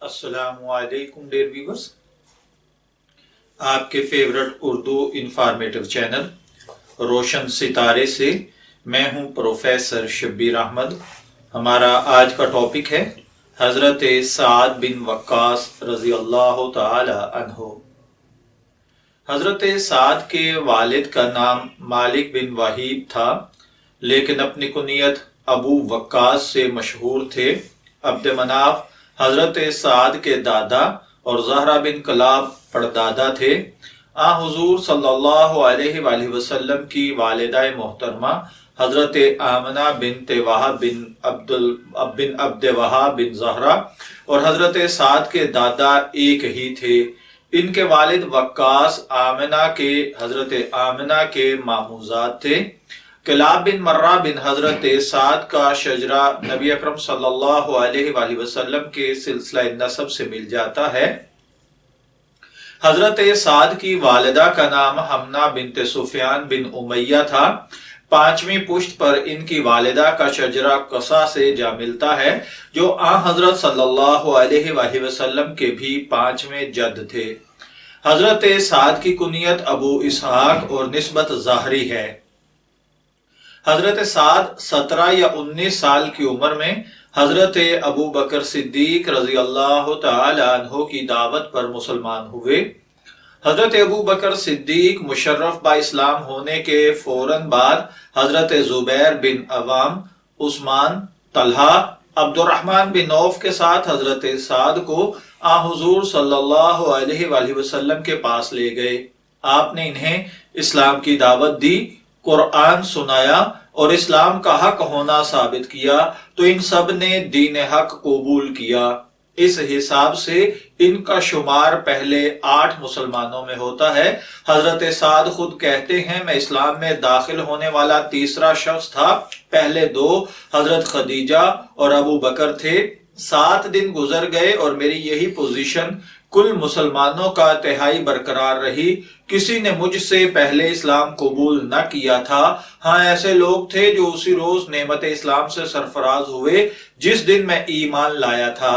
السلام علیکم dear viewers, آپ کے فیورٹ اردو انفارمیٹو چینل روشن ستارے سے میں ہوں پروفیسر شبیر احمد۔ ہمارا آج کا ٹاپک ہے حضرت سعد بن وقاص رضی اللہ تعالی عنہ۔ حضرت سعد کے والد کا نام مالک بن وحید تھا، لیکن اپنی کنیت ابو وقاص سے مشہور تھے۔ عبد مناف حضرت سعد کے دادا اور زہرہ بن کلاب پردادا تھے۔ حضور صلی اللہ علیہ وآلہ وسلم کی والدہ محترمہ حضرت آمنہ بنت وہب بن عبد وہاب بن زہرہ اور حضرت سعد کے دادا ایک ہی تھے۔ ان کے والد وقاص حضرت آمنہ کے ماموزاد تھے۔ کلاب بن مرہ بن حضرت سعد کا شجرہ نبی اکرم صلی اللہ علیہ وآلہ وسلم کے سلسلہ نسب سے مل جاتا ہے۔ حضرت سعد کی والدہ کا نام حمنہ بنت سفیان بن امیہ تھا۔ پانچویں پشت پر ان کی والدہ کا شجرہ قصہ سے جا ملتا ہے، جو حضرت صلی اللہ علیہ وآلہ وسلم کے بھی پانچویں جد تھے۔ حضرت سعد کی کنیت ابو اسحاق اور نسبت ظاہری ہے۔ حضرت سعد 17 یا 19 سال کی عمر میں حضرت ابو بکر صدیق رضی اللہ تعالی عنہ کی دعوت پر مسلمان ہوئے۔ حضرت ابو بکر صدیق مشرف با اسلام ہونے کے فوراً بعد حضرت زبیر بن عوام، عثمان، طلحہ، عبد الرحمن بن عوف کے ساتھ حضرت سعد کو حضور صلی اللہ علیہ وآلہ وسلم کے پاس لے گئے۔ آپ نے انہیں اسلام کی دعوت دی، قرآن سنایا اور اسلام کا حق ہونا ثابت کیا، تو ان سب نے دین حق قبول کیا۔ اس حساب سے ان کا شمار پہلے 8 مسلمانوں میں ہوتا ہے۔ حضرت سعد خود کہتے ہیں، میں اسلام میں داخل ہونے والا تیسرا شخص تھا۔ پہلے 2 حضرت خدیجہ اور ابو بکر تھے۔ 7 دن گزر گئے اور میری یہی پوزیشن کل مسلمانوں کا تہائی برقرار رہی۔ کسی نے مجھ سے پہلے اسلام قبول نہ کیا تھا۔ ایسے لوگ تھے جو اسی روز نعمت اسلام سے سرفراز ہوئے جس دن میں ایمان لایا تھا۔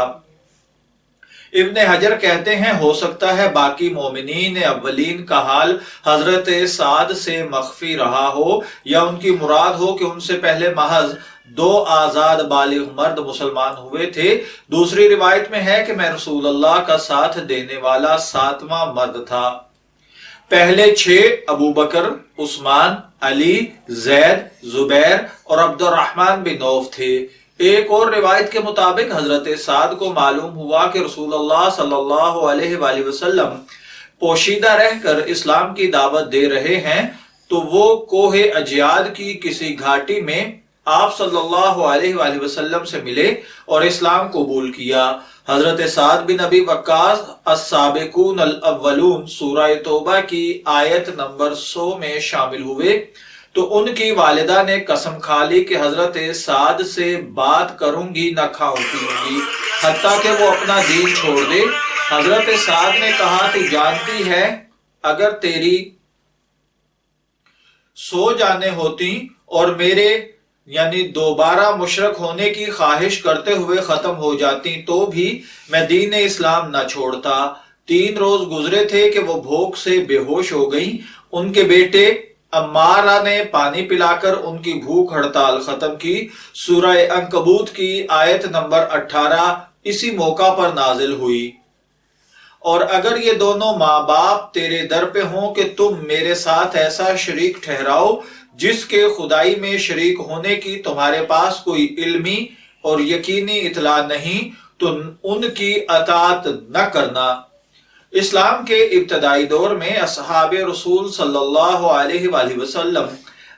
ابن حجر کہتے ہیں، ہو سکتا ہے باقی مومنین اولین کا حال حضرت سعد سے مخفی رہا ہو، یا ان کی مراد ہو کہ ان سے پہلے محض 2 آزاد بالغ مرد مسلمان ہوئے تھے۔ دوسری روایت میں ہے کہ میں رسول اللہ کا ساتھ دینے والا 7واں مرد تھا۔ پہلے 6 ابو بکر، عثمان، علی، زید، زبیر اور عبد الرحمن بن عوف تھے۔ ایک اور روایت کے مطابق حضرت سعد کو معلوم ہوا کہ رسول اللہ صلی اللہ علیہ وآلہ وسلم پوشیدہ رہ کر اسلام کی دعوت دے رہے ہیں، تو وہ کوہ اجیاد کی کسی گھاٹی میں آپ صلی اللہ علیہ وآلہ وسلم سے ملے اور اسلام قبول کیا۔ حضرت سعد بن ابی وقاص السابقون الاولون سورہ توبہ کی آیت نمبر 100 میں شامل ہوئے، تو ان کی والدہ نے قسم کھا لی کہ حضرت سعد سے بات کروں گی نہ کھاؤں پیوں گی، حتیٰ کہ وہ اپنا دین چھوڑ دے۔ حضرت سعد نے کہا، تو جانتی ہے اگر تیری سو جانے ہوتی اور میرے یعنی دوبارہ مشرک ہونے کی خواہش کرتے ہوئے ختم ہو جاتی تو بھی میں دین اسلام نہ چھوڑتا۔ 3 روز گزرے تھے کہ وہ بھوک سے بے ہوش ہو گئیں۔ ان کے بیٹے عمارہ نے پانی پلا کر ان کی بھوک ہڑتال ختم کی۔ سورہ عنکبوت کی آیت نمبر 18 اسی موقع پر نازل ہوئی۔ اور اگر یہ دونوں ماں باپ تیرے در پہ ہوں کہ تم میرے ساتھ ایسا شریک ٹھہراؤ جس کے خدائی میں شریک ہونے کی تمہارے پاس کوئی علمی اور یقینی اطلاع نہیں، تو ان کی اطاعت نہ کرنا۔ اسلام کے ابتدائی دور میں اصحاب رسول صلی اللہ علیہ وآلہ وسلم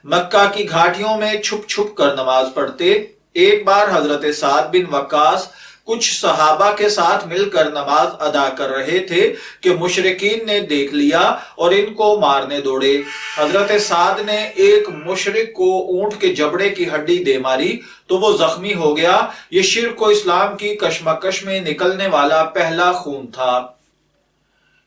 مکہ کی گھاٹیوں میں چھپ چھپ کر نماز پڑھتے۔ ایک بار حضرت سعد بن وقاص کچھ صحابہ کے ساتھ مل کر نماز ادا کر رہے تھے کہ مشرکین نے دیکھ لیا اور ان کو مارنے دوڑے۔ حضرت سعد نے ایک مشرک کو اونٹ کے جبڑے کی ہڈی دے ماری تو وہ زخمی ہو گیا۔ یہ شرک و اسلام کی کشمکش میں نکلنے والا پہلا خون تھا۔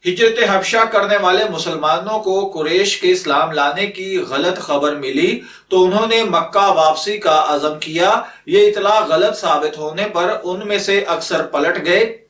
ہجرت حبشہ کرنے والے مسلمانوں کو قریش کے اسلام لانے کی غلط خبر ملی تو انہوں نے مکہ واپسی کا عزم کیا۔ یہ اطلاع غلط ثابت ہونے پر ان میں سے اکثر پلٹ گئے۔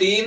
3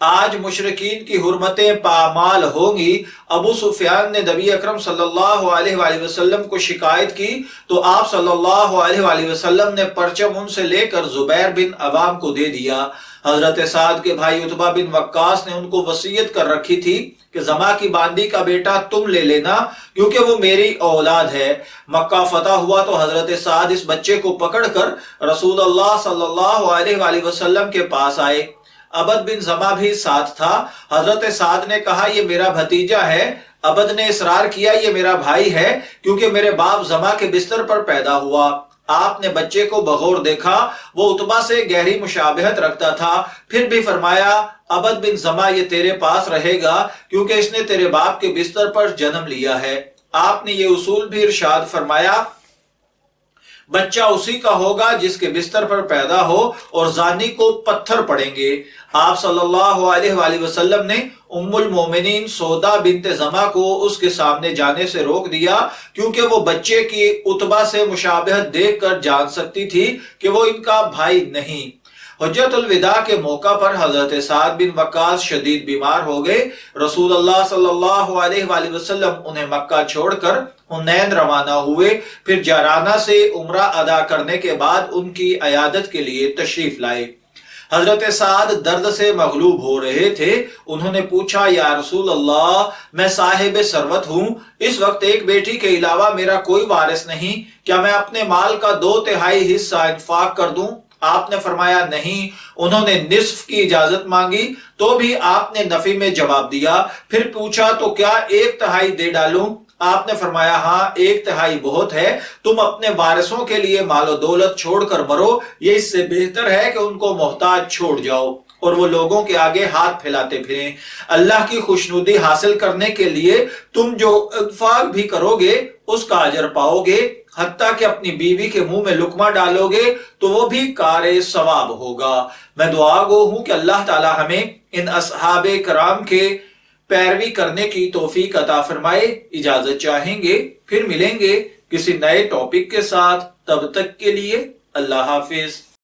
آج مشرکین کی حرمتیں پامال ہوگی۔ ابو سفیان نے نبی اکرم صلی اللہ علیہ وآلہ وسلم کو شکایت کی تو آپ صلی اللہ علیہ وآلہ وسلم نے پرچم ان سے لے کر زبیر بن عوام کو دے دیا۔ حضرت سعد کے بھائی عتبہ بن وقاص نے ان کو وصیت کر رکھی تھی کہ زما کی باندی کا بیٹا تم لے لینا کیونکہ وہ میری اولاد ہے۔ مکہ فتح ہوا تو حضرت سعد اس بچے کو پکڑ کر رسول اللہ صلی اللہ علیہ وآلہ وسلم کے پاس آئے۔ عبد بن زما بھی ساتھ تھا۔ حضرت سعد نے کہا یہ میرا بھتیجا ہے۔ عبد نے اصرار کیا یہ میرا بھائی ہے کیونکہ میرے باپ زما کے بستر پر پیدا ہوا۔ آپ نے بچے کو بغور دیکھا، وہ عتبہ سے گہری مشابہت رکھتا تھا، پھر بھی فرمایا عبد بن زما یہ تیرے پاس رہے گا کیونکہ اس نے تیرے باپ کے بستر پر جنم لیا ہے۔ آپ نے یہ اصول بھی ارشاد فرمایا بچہ اسی کا ہوگا جس کے بستر پر پیدا ہو اور زانی کو پتھر پڑیں گے۔ آپ صلی اللہ علیہ وآلہ وسلم نے ام المومنین سودا بنت زما کو اس کے سامنے جانے سے روک دیا کیونکہ وہ بچے کی عتبہ سے مشابہت دیکھ کر جان سکتی تھی کہ وہ ان کا بھائی نہیں۔ حجت الوداع کے موقع پر حضرت سعد بن وقاص شدید بیمار ہو گئے۔ رسول اللہ صلی اللہ علیہ وآلہ وسلم انہیں مکہ چھوڑ کر حنین روانہ ہوئے، پھر جارانہ سے عمرہ ادا کرنے کے بعد ان کی عیادت کے لیے تشریف لائے۔ حضرت سعد درد سے مغلوب ہو رہے تھے۔ انہوں نے پوچھا یا رسول اللہ میں صاحب ثروت ہوں، اس وقت ایک بیٹی کے علاوہ میرا کوئی وارث نہیں، کیا میں اپنے مال کا 2/3 حصہ انفاق کر دوں؟ آپ نے فرمایا نہیں۔ انہوں نے نصف کی اجازت مانگی تو بھی آپ نے نفی میں جواب دیا۔ پھر پوچھا تو کیا 1/3 دے ڈالوں؟ آپ نے فرمایا ہاں 1/3 بہت ہے، تم اپنے وارثوں کے لیے مال و دولت چھوڑ کر مرو، یہ اس سے بہتر ہے کہ ان کو محتاج چھوڑ جاؤ اور وہ لوگوں کے آگے ہاتھ پھیلاتے پھریں۔ اللہ کی خوشنودی حاصل کرنے کے لیے تم جو انفاق بھی کرو گے اس کا اجر پاؤ گے، حتیٰ کہ اپنی بیوی کے منہ میں لقمہ ڈالو گے تو وہ بھی کار ثواب ہوگا۔ میں دعا گو ہوں کہ اللہ تعالی ہمیں ان اصحاب کرام کے پیروی کرنے کی توفیق عطا فرمائے۔ اجازت چاہیں گے، پھر ملیں گے کسی نئے ٹاپک کے ساتھ، تب تک کے لیے اللہ حافظ۔